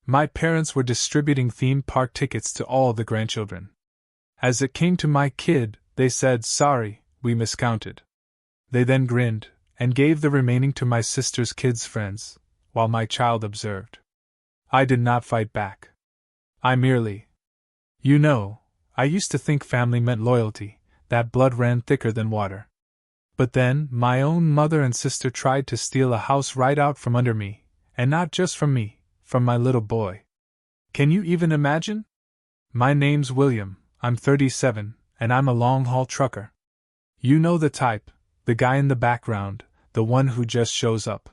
My parents were distributing theme park tickets to all the grandchildren. As it came to my kid, they said, "Sorry, we miscounted." They then grinned, and gave the remaining to my sister's kids' friends, while my child observed. I did not fight back. I merely. I used to think family meant loyalty, that blood ran thicker than water. But then, my own mother and sister tried to steal a house right out from under me, and not just from me, from my little boy. Can you even imagine? My name's William, I'm 37, and I'm a long-haul trucker. You know the type, the guy in the background, the one who just shows up.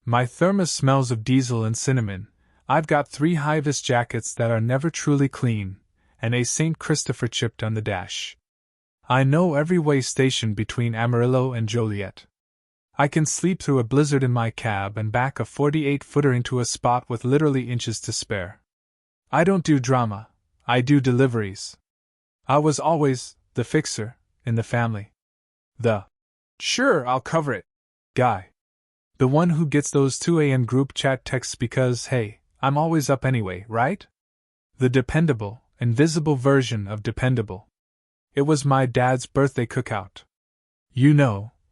My thermos smells of diesel and cinnamon. I've got 3 high-vis jackets that are never truly clean, and a St. Christopher chipped on the dash. I know every way station between Amarillo and Joliet. I can sleep through a blizzard in my cab and back a 48-footer into a spot with literally inches to spare. I don't do drama, I do deliveries. I was always the fixer in the family. The "sure, I'll cover it" guy. The one who gets those 2 a.m. group chat texts because, hey, I'm always up anyway, right? The dependable, invisible version of dependable. It was my dad's birthday cookout.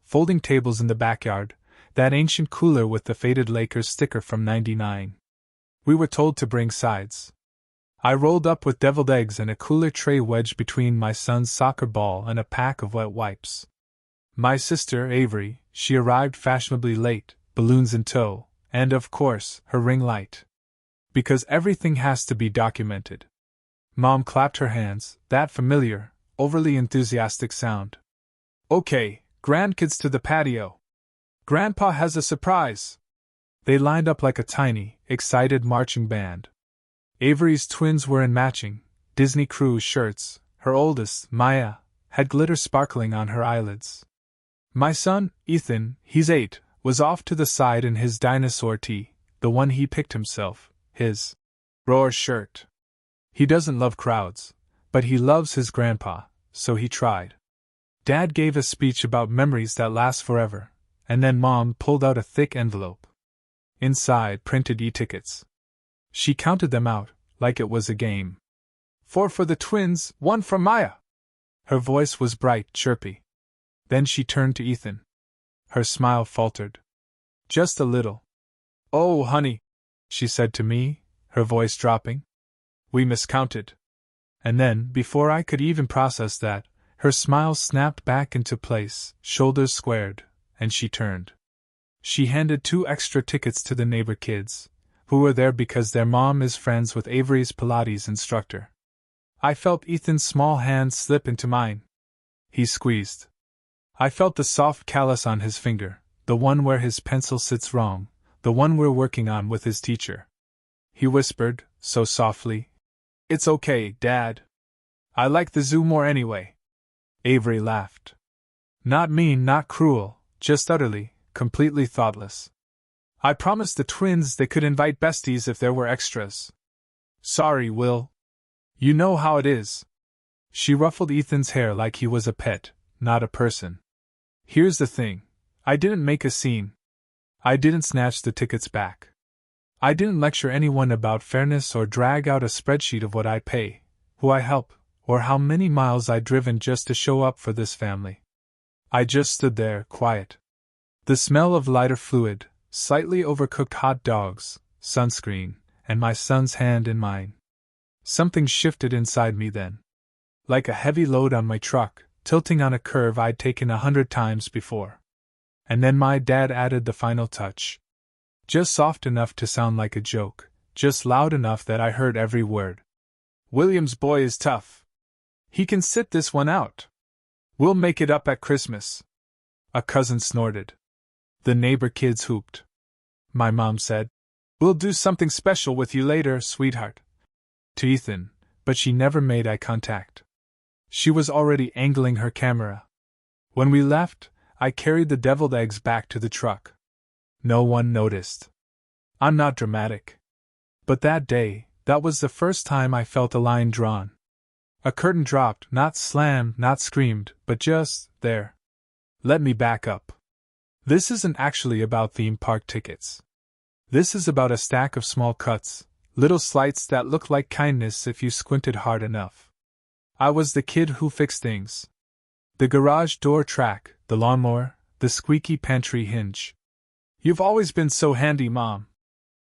Folding tables in the backyard, that ancient cooler with the faded Lakers sticker from '99. We were told to bring sides. I rolled up with deviled eggs and a cooler tray wedged between my son's soccer ball and a pack of wet wipes. My sister, Avery, she arrived fashionably late, balloons in tow, and of course, her ring light. Because everything has to be documented. Mom clapped her hands, that familiar, overly enthusiastic sound. "Okay, grandkids to the patio. Grandpa has a surprise." They lined up like a tiny, excited marching band. Avery's twins were in matching Disney Cruise shirts. Her oldest, Maya, had glitter sparkling on her eyelids. My son, Ethan, he's 8, was off to the side in his dinosaur tee, the one he picked himself, his roar shirt. He doesn't love crowds, but he loves his grandpa, so he tried. Dad gave a speech about memories that last forever, and then Mom pulled out a thick envelope. Inside printed e-tickets. She counted them out, like it was a game. 4 for the twins, 1 for Maya. Her voice was bright, chirpy. Then she turned to Ethan. Her smile faltered. Just a little. "Oh, honey," she said to me, her voice dropping. "We miscounted." And then, before I could even process that, her smile snapped back into place, shoulders squared, and she turned. She handed 2 extra tickets to the neighbor kids, who were there because their mom is friends with Avery's Pilates instructor. I felt Ethan's small hand slip into mine. He squeezed. I felt the soft callus on his finger, the one where his pencil sits wrong, the one we're working on with his teacher. He whispered, so softly, "It's okay, Dad. I like the zoo more anyway." Avery laughed. Not mean, not cruel, just utterly, completely thoughtless. I promised the twins they could invite besties if there were extras. "Sorry, Will. You know how it is." She ruffled Ethan's hair like he was a pet, not a person. "Here's the thing. I didn't make a scene. I didn't snatch the tickets back. I didn't lecture anyone about fairness or drag out a spreadsheet of what I pay, who I help, or how many miles I'd driven just to show up for this family. I just stood there, quiet. The smell of lighter fluid, slightly overcooked hot dogs, sunscreen, and my son's hand in mine. Something shifted inside me then. Like a heavy load on my truck, tilting on a curve I'd taken 100 times before. And then my dad added the final touch. Just soft enough to sound like a joke, just loud enough that I heard every word. "William's boy is tough. He can sit this one out. We'll make it up at Christmas." A cousin snorted. The neighbor kids whooped. My mom said, "We'll do something special with you later, sweetheart," to Ethan, but she never made eye contact. She was already angling her camera. When we left, I carried the deviled eggs back to the truck. No one noticed. I'm not dramatic. But that day, that was the first time I felt a line drawn. A curtain dropped, not slammed, not screamed, but just there. Let me back up. This isn't actually about theme park tickets. This is about a stack of small cuts, Little slights that looked like kindness if you squinted hard enough. I was the kid who fixed things. The garage door track, the lawnmower, the squeaky pantry hinge. "You've always been so handy, Mom,"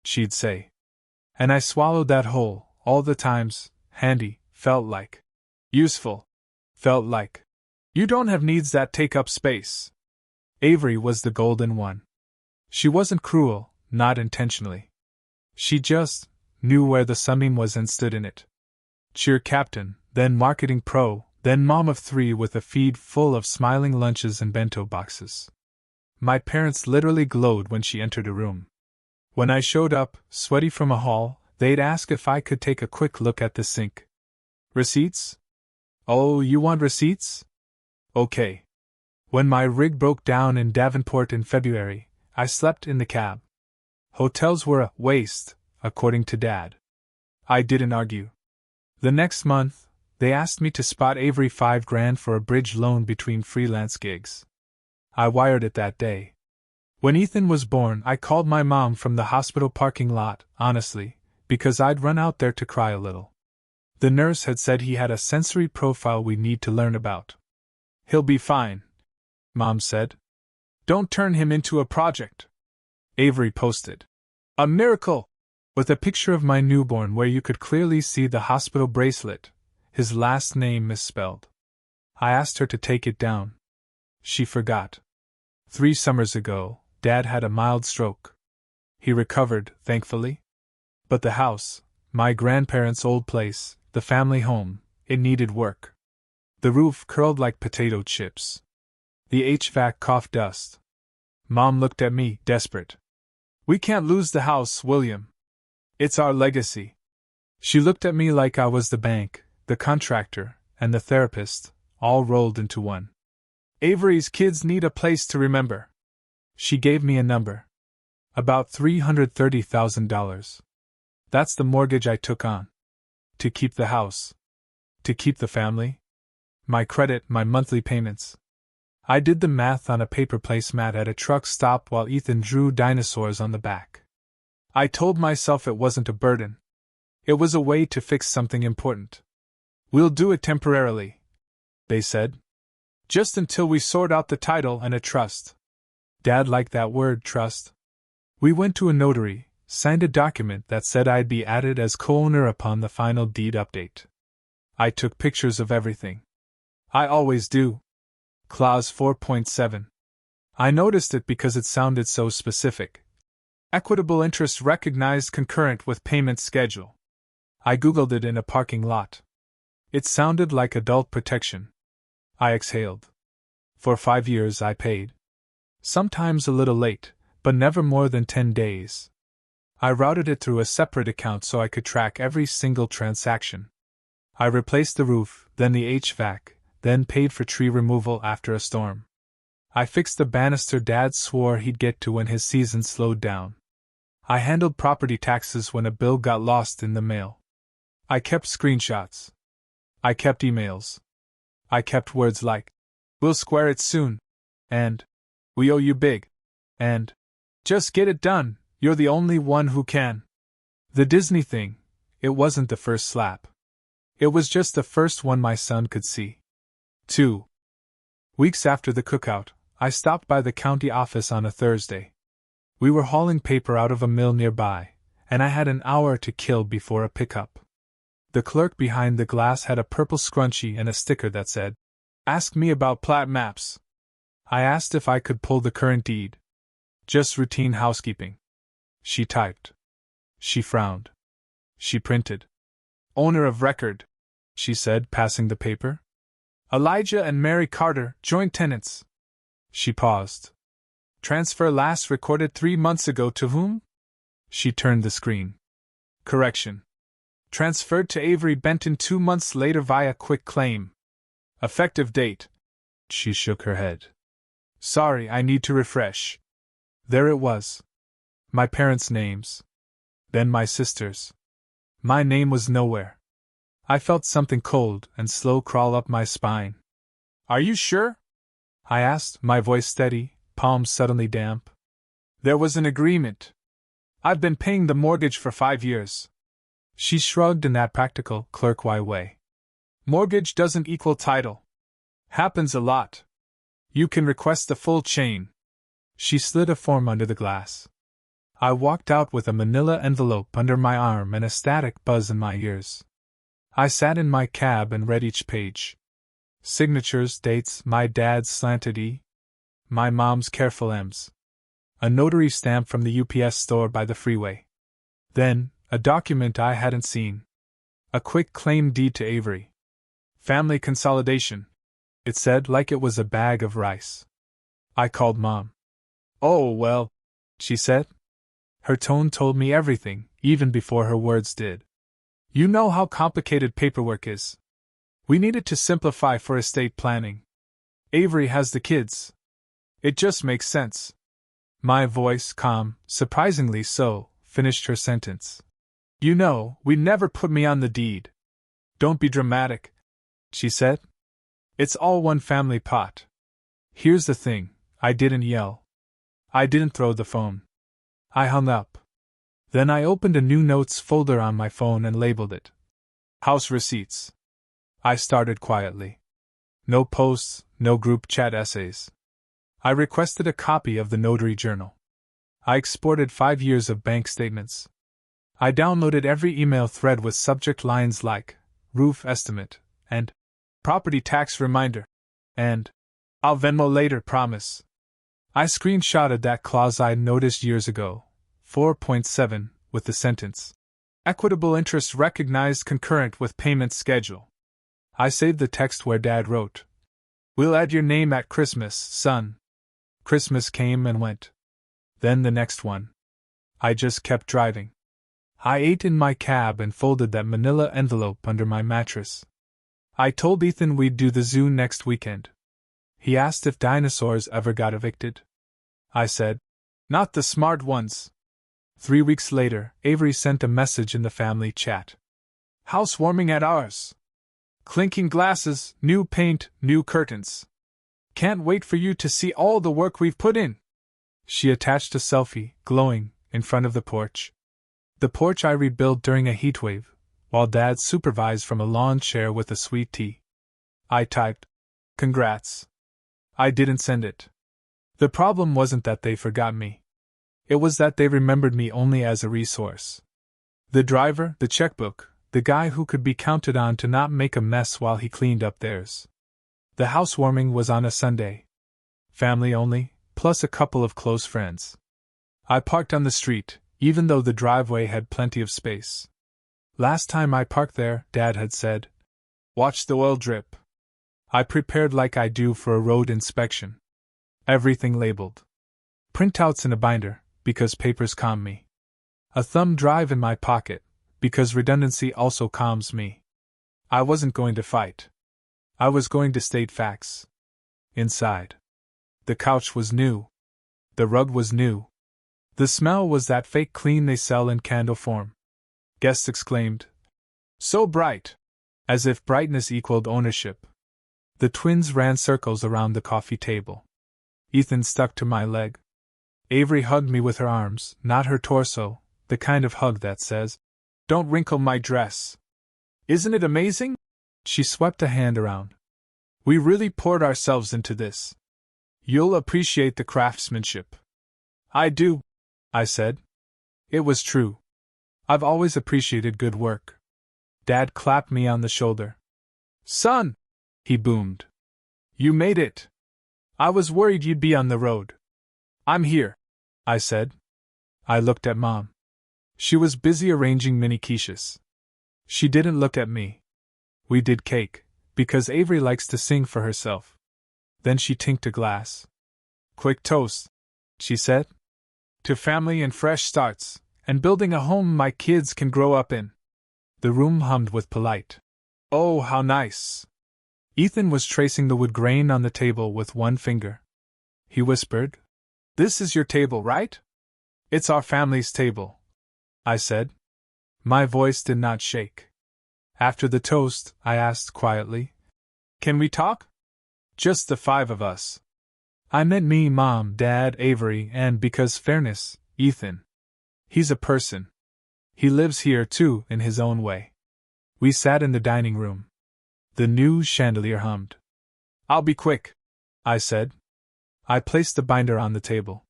she'd say. And I swallowed that whole, all the times. Handy felt like useful. Felt like you don't have needs that take up space. Avery was the golden one. She wasn't cruel, not intentionally. She just knew where the sunbeam was and stood in it. Cheer captain, then marketing pro, then mom of 3 with a feed full of smiling lunches and bento boxes. My parents literally glowed when she entered a room. When I showed up, sweaty from a haul, they'd ask if I could take a quick look at the sink. "Receipts? Oh, you want receipts? Okay." When my rig broke down in Davenport in February, I slept in the cab. Hotels were a waste, according to Dad. I didn't argue. The next month, they asked me to spot Avery $5,000 for a bridge loan between freelance gigs. I wired it that day. When Ethan was born, I called my mom from the hospital parking lot, honestly, because I'd run out there to cry a little. The nurse had said he had a sensory profile we need to learn about. "He'll be fine," Mom said. "Don't turn him into a project." Avery posted a miracle with a picture of my newborn where you could clearly see the hospital bracelet, his last name misspelled. I asked her to take it down. She forgot. 3 summers ago, Dad had a mild stroke. He recovered, thankfully. But the house, my grandparents' old place, the family home, it needed work. The roof curled like potato chips. The HVAC coughed dust. Mom looked at me, desperate. "We can't lose the house, William. It's our legacy." She looked at me like I was the bank, the contractor, and the therapist, all rolled into one. "Avery's kids need a place to remember." She gave me a number. About $330,000. That's the mortgage I took on. To keep the house. To keep the family. My credit, my monthly payments. I did the math on a paper placemat at a truck stop while Ethan drew dinosaurs on the back. I told myself it wasn't a burden. It was a way to fix something important. "We'll do it temporarily," they said. "Just until we sort out the title and a trust." Dad liked that word, trust. We went to a notary, signed a document that said I'd be added as co-owner upon the final deed update. I took pictures of everything. I always do. Clause 4.7. I noticed it because it sounded so specific. Equitable interest recognized concurrent with payment schedule. I googled it in a parking lot. It sounded like adult protection. I exhaled. For 5 years I paid. Sometimes a little late, but never more than 10 days. I routed it through a separate account so I could track every single transaction. I replaced the roof, then the HVAC, then paid for tree removal after a storm. I fixed the banister Dad swore he'd get to when his season slowed down. I handled property taxes when a bill got lost in the mail. I kept screenshots. I kept emails. I kept words like, "We'll square it soon," and "We owe you big," and "Just get it done, you're the only one who can." The Disney thing, it wasn't the first slap. It was just the first one my son could see. 2 weeks after the cookout, I stopped by the county office on a Thursday. We were hauling paper out of a mill nearby, and I had an hour to kill before a pickup. The clerk behind the glass had a purple scrunchie and a sticker that said, "Ask me about plat maps." I asked if I could pull the current deed. "Just routine housekeeping." She typed. She frowned. She printed. "Owner of record," she said, passing the paper. "Elijah and Mary Carter, joint tenants." She paused. "Transfer last recorded 3 months ago to whom?" She turned the screen. Correction. Transferred to Avery Benton 2 months later via quick claim. Effective date. She shook her head. "Sorry, I need to refresh." There it was. My parents' names. Then my sister's. My name was nowhere. I felt something cold and slow crawl up my spine. "Are you sure?" I asked, my voice steady, palms suddenly damp. "There was an agreement. I've been paying the mortgage for 5 years. She shrugged in that practical, clerk-y way. Mortgage doesn't equal title. Happens a lot. You can request the full chain. She slid a form under the glass. I walked out with a manila envelope under my arm and a static buzz in my ears. I sat in my cab and read each page. Signatures, dates, my dad's slanted E, my mom's careful M's. A notary stamp from the UPS store by the freeway. Then, a document I hadn't seen. A quick claim deed to Avery. Family consolidation, it said like it was a bag of rice. I called Mom. Oh, well, she said. Her tone told me everything, even before her words did. You know how complicated paperwork is. We needed to simplify for estate planning. Avery has the kids. It just makes sense. My voice, calm, surprisingly so, finished her sentence. You know, we never put me on the deed. Don't be dramatic, she said. It's all one family pot. Here's the thing, I didn't yell. I didn't throw the phone. I hung up. Then I opened a new notes folder on my phone and labeled it House Receipts. I started quietly. No posts, no group chat essays. I requested a copy of the notary journal. I exported 5 years of bank statements. I downloaded every email thread with subject lines like roof estimate and property tax reminder and I'll Venmo later, promise. I screenshotted that clause I noticed years ago, 4.7, with the sentence equitable interest recognized concurrent with payment schedule. I saved the text where Dad wrote, We'll add your name at Christmas, son. Christmas came and went. Then the next one. I just kept driving. I ate in my cab and folded that manila envelope under my mattress. I told Ethan we'd do the zoo next weekend. He asked if dinosaurs ever got evicted. I said, Not the smart ones. 3 weeks later, Avery sent a message in the family chat. Housewarming at ours. Clinking glasses, new paint, new curtains. Can't wait for you to see all the work we've put in. She attached a selfie, glowing, in front of the porch. The porch I rebuilt during a heatwave, while Dad supervised from a lawn chair with a sweet tea. I typed, Congrats. I didn't send it. The problem wasn't that they forgot me. It was that they remembered me only as a resource. The driver, the checkbook, the guy who could be counted on to not make a mess while he cleaned up theirs. The housewarming was on a Sunday. Family only, plus a couple of close friends. I parked on the street, even though the driveway had plenty of space. Last time I parked there, Dad had said, Watch the oil drip. I prepared like I do for a road inspection. Everything labeled. Printouts in a binder, because papers calm me. A thumb drive in my pocket, because redundancy also calms me. I wasn't going to fight. I was going to state facts. Inside. The couch was new. The rug was new. The smell was that fake clean they sell in candle form. Guests exclaimed, So bright! As if brightness equaled ownership. The twins ran circles around the coffee table. Ethan stuck to my leg. Avery hugged me with her arms, not her torso, the kind of hug that says, Don't wrinkle my dress. Isn't it amazing? She swept a hand around. We really poured ourselves into this. You'll appreciate the craftsmanship. I do, I said. It was true. I've always appreciated good work. Dad clapped me on the shoulder. Son! He boomed. You made it. I was worried you'd be on the road. I'm here, I said. I looked at Mom. She was busy arranging mini quiches. She didn't look at me. We did cake, because Avery likes to sing for herself. Then she tinked a glass. Quick toast, she said. To family and fresh starts, and building a home my kids can grow up in. The room hummed with polite. Oh, how nice. Ethan was tracing the wood grain on the table with one finger. He whispered, This is your table, right? It's our family's table, I said. My voice did not shake. After the toast, I asked quietly, Can we talk? Just the 5 of us. I meant me, Mom, Dad, Avery, and, because fairness, Ethan. He's a person. He lives here, too, in his own way. We sat in the dining room. The new chandelier hummed. I'll be quick, I said. I placed the binder on the table.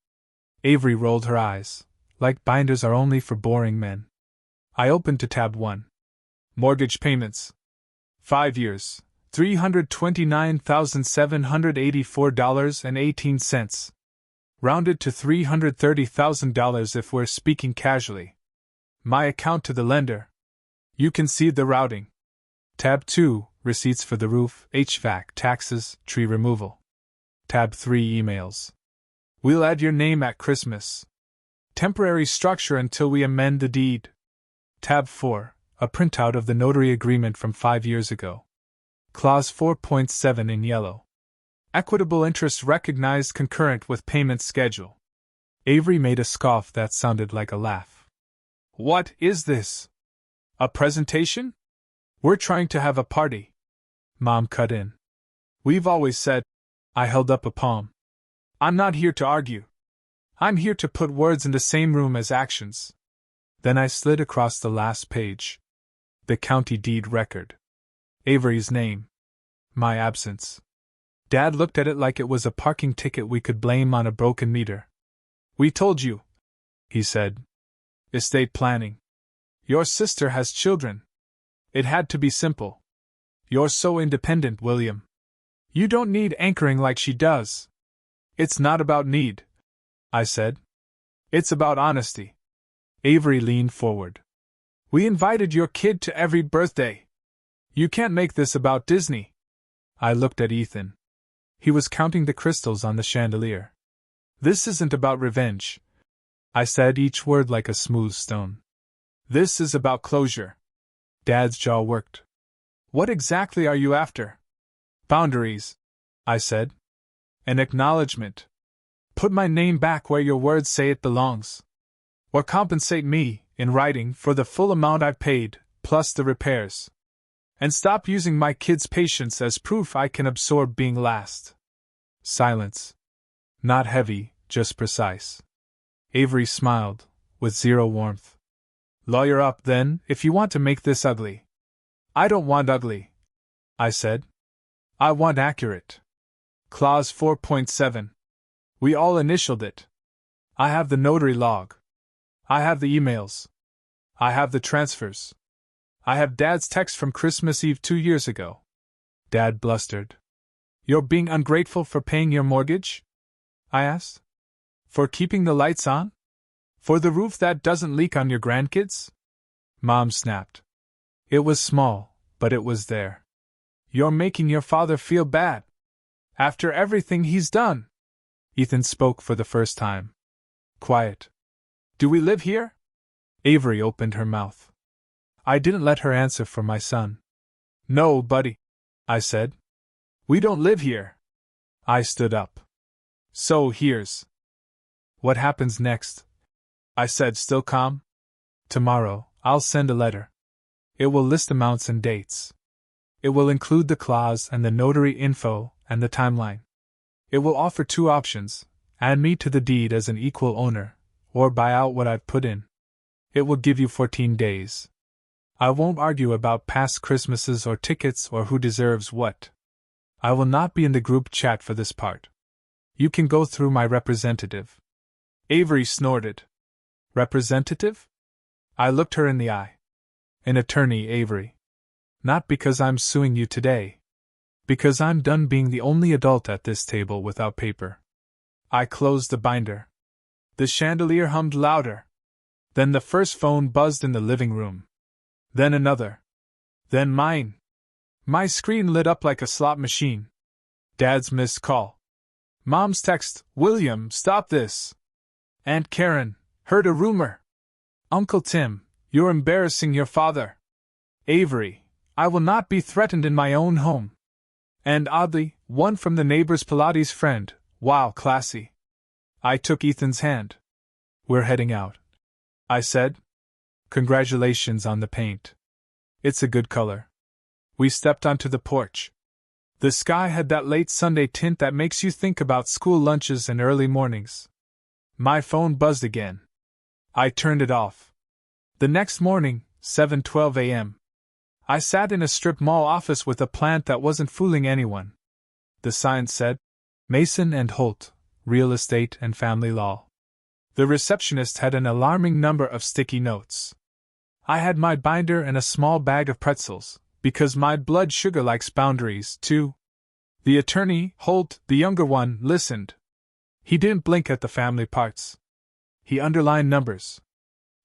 Avery rolled her eyes, like binders are only for boring men. I opened to tab 1. Mortgage payments. 5 years, $329,784.18. Rounded to $330,000 if we're speaking casually. My account to the lender. You can see the routing. Tab 2, receipts for the roof, HVAC, taxes, tree removal. Tab 3, emails. We'll add your name at Christmas. Temporary structure until we amend the deed. Tab 4, a printout of the notary agreement from 5 years ago. Clause 4.7 in yellow. Equitable interest recognized concurrent with payment schedule. Avery made a scoff that sounded like a laugh. What is this? A presentation? We're trying to have a party. Mom cut in. We've always said. I held up a palm. I'm not here to argue. I'm here to put words in the same room as actions. Then I slid across the last page. The county deed record. Avery's name. My absence. Dad looked at it like it was a parking ticket we could blame on a broken meter. We told you, he said. Estate planning. Your sister has children. It had to be simple. You're so independent, William. You don't need anchoring like she does. It's not about need, I said. It's about honesty. Avery leaned forward. We invited your kid to every birthday. You can't make this about Disney. I looked at Ethan. He was counting the crystals on the chandelier. This isn't about revenge, I said, each word like a smooth stone. This is about closure. Dad's jaw worked. What exactly are you after? Boundaries, I said. An acknowledgement. Put my name back where your words say it belongs. Or compensate me, in writing, for the full amount I've paid, plus the repairs. And stop using my kid's patience as proof I can absorb being last. Silence. Not heavy, just precise. Avery smiled, with zero warmth. Lawyer up, then, if you want to make this ugly. I don't want ugly, I said. I want accurate. Clause 4.7. We all initialed it. I have the notary log. I have the emails. I have the transfers. I have Dad's text from Christmas Eve 2 years ago. Dad blustered. You're being ungrateful for paying your mortgage? I asked. For keeping the lights on? For the roof that doesn't leak on your grandkids? Mom snapped. It was small, but it was there. You're making your father feel bad. After everything he's done. Ethan spoke for the first time. Quiet. Do we live here? Avery opened her mouth. I didn't let her answer for my son. No, buddy, I said. We don't live here. I stood up. So here's what happens next, I said, still calm. Tomorrow, I'll send a letter. It will list amounts and dates. It will include the clause and the notary info and the timeline. It will offer 2 options: add me to the deed as an equal owner, or buy out what I've put in. It will give you 14 days. I won't argue about past Christmases or tickets or who deserves what. I will not be in the group chat for this part. You can go through my representative. Avery snorted. Representative? I looked her in the eye. An attorney, Avery. Not because I'm suing you today. Because I'm done being the only adult at this table without paper. I closed the binder. The chandelier hummed louder. Then the first phone buzzed in the living room. Then another. Then mine. My screen lit up like a slot machine. Dad's missed call. Mom's text, William, stop this. Aunt Karen, heard a rumor. Uncle Tim, you're embarrassing your father. Avery, I will not be threatened in my own home. And oddly, one from the neighbor's Pilates friend, wow, classy. I took Ethan's hand. We're heading out, I said. Congratulations on the paint. It's a good color. We stepped onto the porch. The sky had that late Sunday tint that makes you think about school lunches and early mornings. My phone buzzed again. I turned it off. The next morning, 7:12 a.m., I sat in a strip mall office with a plant that wasn't fooling anyone. The sign said, Mason and Holt, Real Estate and Family Law. The receptionist had an alarming number of sticky notes. I had my binder and a small bag of pretzels, because my blood sugar likes boundaries, too. The attorney, Holt, the younger one, listened. He didn't blink at the family parts. He underlined numbers.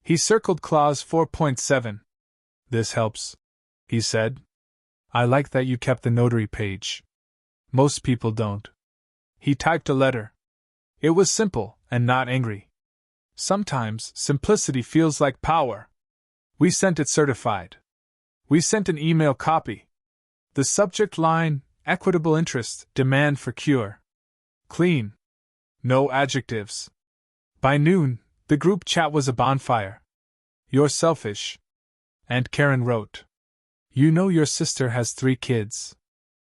He circled clause 4.7. This helps, he said. I like that you kept the notary page. Most people don't. He typed a letter. It was simple, and not angry. Sometimes, simplicity feels like power. We sent it certified. We sent an email copy. The subject line, equitable interest, demand for cure. Clean. No adjectives. By noon, the group chat was a bonfire. You're selfish. And Karen wrote. You know your sister has 3 kids.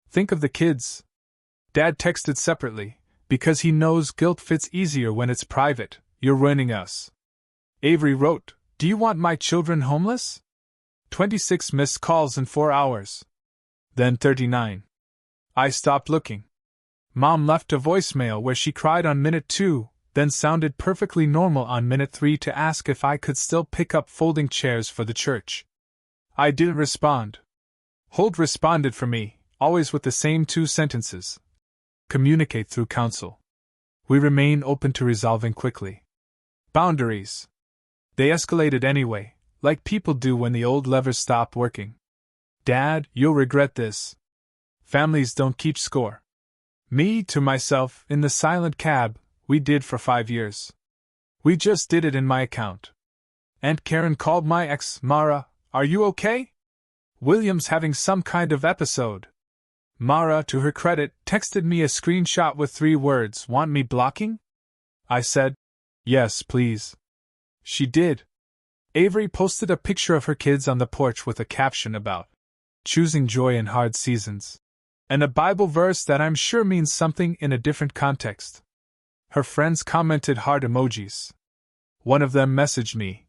Think of the kids. Dad texted separately, because he knows guilt fits easier when it's private. You're ruining us. Avery wrote, Do you want my children homeless? 26 missed calls in 4 hours. Then 39. I stopped looking. Mom left a voicemail where she cried on minute 2, then sounded perfectly normal on minute 3 to ask if I could still pick up folding chairs for the church. I didn't respond. Holt responded for me, always with the same 2 sentences. Communicate through counsel. We remain open to resolving quickly. Boundaries. They escalated anyway, like people do when the old levers stop working. Dad, you'll regret this. Families don't keep score. Me, to myself, in the silent cab, we did for 5 years. We just did it in my account. Aunt Karen called my ex, Mara, are you okay? William's having some kind of episode. Mara, to her credit, texted me a screenshot with 3 words, want me blocking? I said, yes, please. She did. Avery posted a picture of her kids on the porch with a caption about choosing joy in hard seasons, and a Bible verse that I'm sure means something in a different context. Her friends commented heart emojis. One of them messaged me,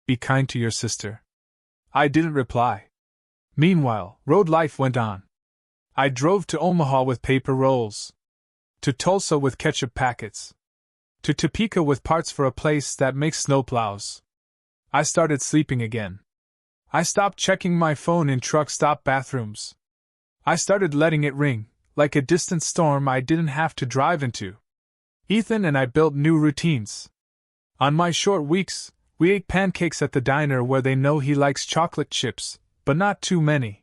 be kind to your sister. I didn't reply. Meanwhile, road life went on. I drove to Omaha with paper rolls, to Tulsa with ketchup packets, to Topeka with parts for a place that makes snowplows. I started sleeping again. I stopped checking my phone in truck stop bathrooms. I started letting it ring, like a distant storm I didn't have to drive into. Ethan and I built new routines. On my short weeks, we ate pancakes at the diner where they know he likes chocolate chips, but not too many.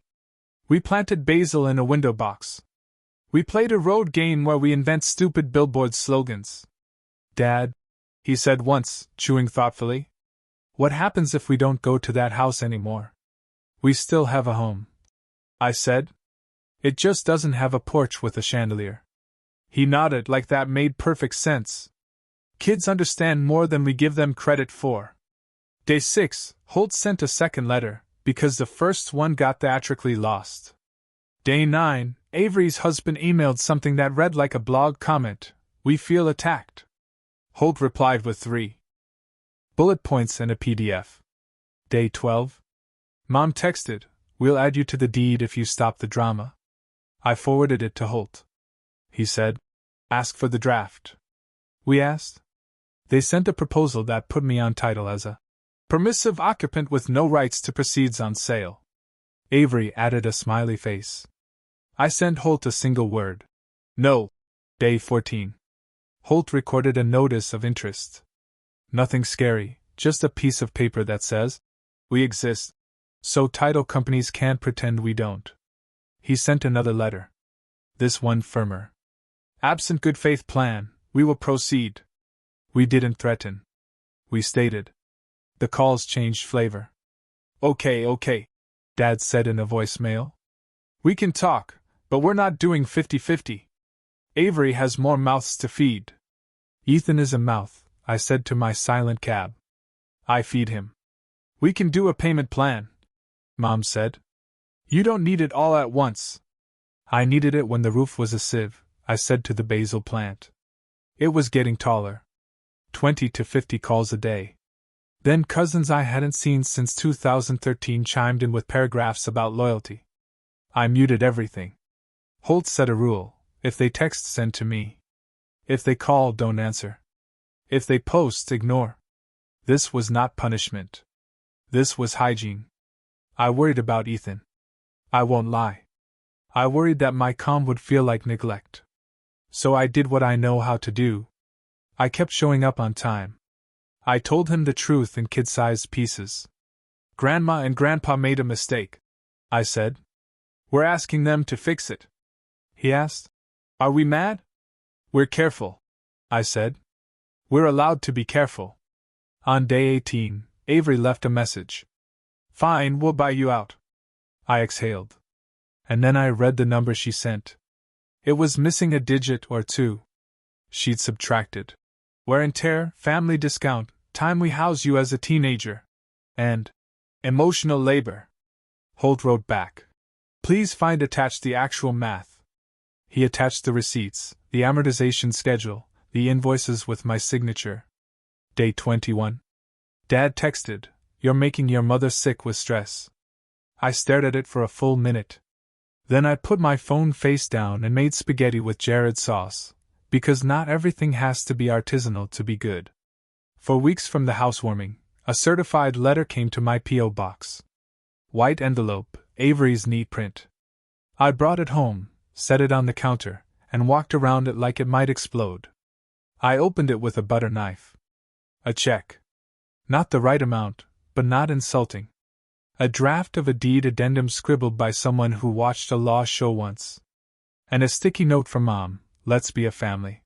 We planted basil in a window box. We played a road game where we invent stupid billboard slogans. Dad, he said once, chewing thoughtfully, what happens if we don't go to that house anymore? We still have a home. I said. It just doesn't have a porch with a chandelier. He nodded like that made perfect sense. Kids understand more than we give them credit for. Day 6, Holt sent a second letter, because the first one got theatrically lost. Day 9, Avery's husband emailed something that read like a blog comment, we feel attacked. Holt replied with 3 bullet points and a PDF. Day 12. Mom texted, we'll add you to the deed if you stop the drama. I forwarded it to Holt. He said, ask for the draft. We asked. They sent a proposal that put me on title as a permissive occupant with no rights to proceeds on sale. Avery added a smiley face. I sent Holt a single word. No. Day 14. Holt recorded a notice of interest. Nothing scary, just a piece of paper that says, we exist, so title companies can't pretend we don't. He sent another letter. This one firmer. Absent good faith plan, we will proceed. We didn't threaten. We stated. The calls changed flavor. Okay, Dad said in a voicemail. We can talk, but we're not doing 50-50. Avery has more mouths to feed. Ethan is a mouth, I said to my silent cab. I feed him. We can do a payment plan, Mom said. You don't need it all at once. I needed it when the roof was a sieve, I said to the basil plant. It was getting taller. 20 to 50 calls a day. Then cousins I hadn't seen since 2013 chimed in with paragraphs about loyalty. I muted everything. Holt set a rule: if they text, send to me. If they call, don't answer. If they post, ignore. This was not punishment. This was hygiene. I worried about Ethan. I won't lie. I worried that my calm would feel like neglect. So I did what I know how to do. I kept showing up on time. I told him the truth in kid-sized pieces. Grandma and Grandpa made a mistake, I said. We're asking them to fix it. He asked. Are we mad? We're careful, I said. We're allowed to be careful. On day 18, Avery left a message. Fine, we'll buy you out. I exhaled. And then I read the number she sent. It was missing a digit or two. She'd subtracted wear and tear, family discount, time we house you as a teenager, and emotional labor. Holt wrote back. Please find attached the actual math. He attached the receipts, the amortization schedule, the invoices with my signature. Day 21. Dad texted, You're making your mother sick with stress. I stared at it for a full minute. Then I put my phone face down and made spaghetti with Jared sauce, because not everything has to be artisanal to be good. For weeks from the housewarming, a certified letter came to my P.O. box. White envelope, Avery's neat print. I brought it home, set it on the counter, and walked around it like it might explode. I opened it with a butter knife. A check. Not the right amount, but not insulting. A draft of a deed addendum scribbled by someone who watched a law show once. And a sticky note from Mom, let's be a family.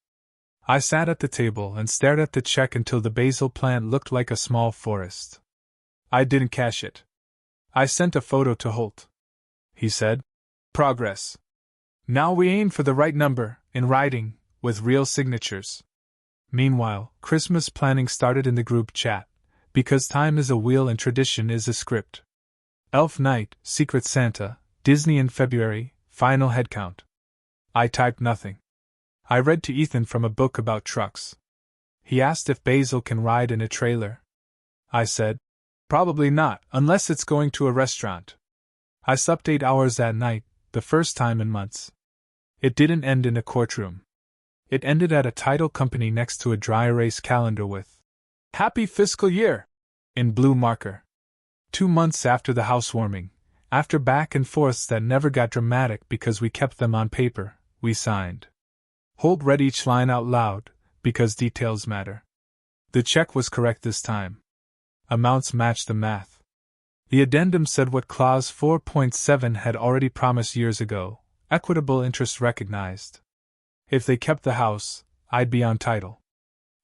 I sat at the table and stared at the check until the basil plant looked like a small forest. I didn't cash it. I sent a photo to Holt. He said, Progress. Now we aim for the right number, in writing, with real signatures. Meanwhile, Christmas planning started in the group chat, because time is a wheel and tradition is a script. Elf Night, Secret Santa, Disney in February, final headcount. I typed nothing. I read to Ethan from a book about trucks. He asked if Basil can ride in a trailer. I said, Probably not, unless it's going to a restaurant. I slept 8 hours that night, the first time in months. It didn't end in a courtroom. It ended at a title company next to a dry erase calendar with Happy Fiscal Year in blue marker. 2 months after the housewarming, after back and forths that never got dramatic because we kept them on paper, we signed. Holt read each line out loud, because details matter. The check was correct this time. Amounts matched the math. The addendum said what Clause 4.7 had already promised years ago: equitable interest recognized. If they kept the house, I'd be on title.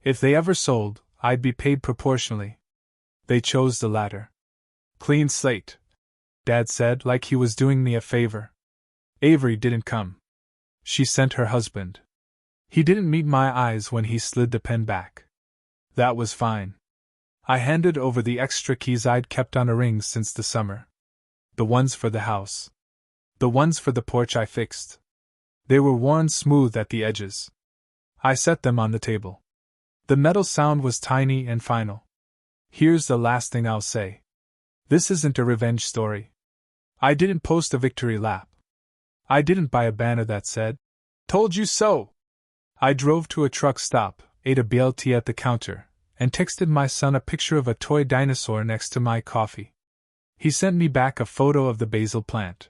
If they ever sold, I'd be paid proportionally. They chose the latter. Clean slate, Dad said, like he was doing me a favor. Avery didn't come. She sent her husband. He didn't meet my eyes when he slid the pen back. That was fine. I handed over the extra keys I'd kept on a ring since the summer. The ones for the house. The ones for the porch I fixed. They were worn smooth at the edges. I set them on the table. The metal sound was tiny and final. Here's the last thing I'll say. This isn't a revenge story. I didn't post a victory lap. I didn't buy a banner that said, Told you so! I drove to a truck stop, ate a BLT at the counter, and texted my son a picture of a toy dinosaur next to my coffee. He sent me back a photo of the basil plant.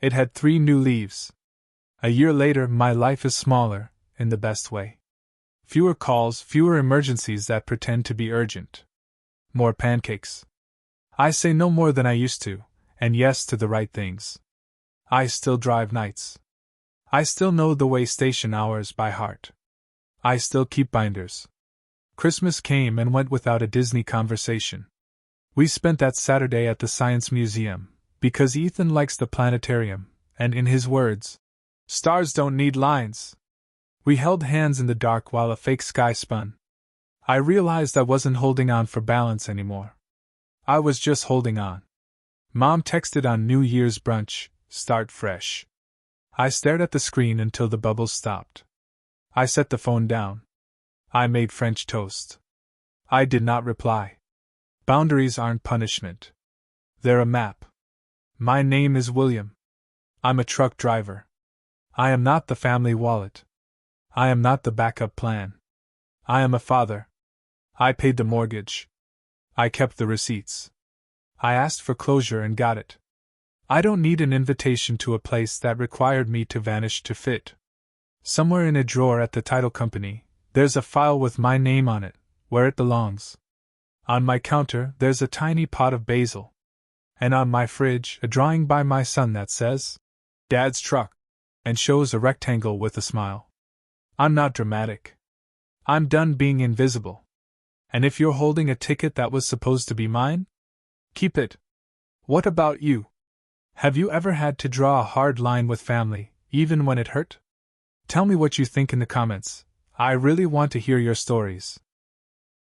It had 3 new leaves. A year later, my life is smaller, in the best way. Fewer calls, fewer emergencies that pretend to be urgent. More pancakes. I say no more than I used to, and yes to the right things. I still drive nights. I still know the way station hours by heart. I still keep binders. Christmas came and went without a Disney conversation. We spent that Saturday at the Science Museum, because Ethan likes the planetarium, and in his words, stars don't need lines. We held hands in the dark while a fake sky spun. I realized I wasn't holding on for balance anymore. I was just holding on. Mom texted on New Year's brunch, start fresh. I stared at the screen until the bubbles stopped. I set the phone down. I made French toast. I did not reply. Boundaries aren't punishment. They're a map. My name is William. I'm a truck driver. I am not the family wallet. I am not the backup plan. I am a father. I paid the mortgage. I kept the receipts. I asked for closure and got it. I don't need an invitation to a place that required me to vanish to fit. Somewhere in a drawer at the title company, there's a file with my name on it, where it belongs. On my counter, there's a tiny pot of basil. And on my fridge, a drawing by my son that says, Dad's Truck, and shows a rectangle with a smile. I'm not dramatic. I'm done being invisible. And if you're holding a ticket that was supposed to be mine, keep it. What about you? Have you ever had to draw a hard line with family, even when it hurt? Tell me what you think in the comments. I really want to hear your stories.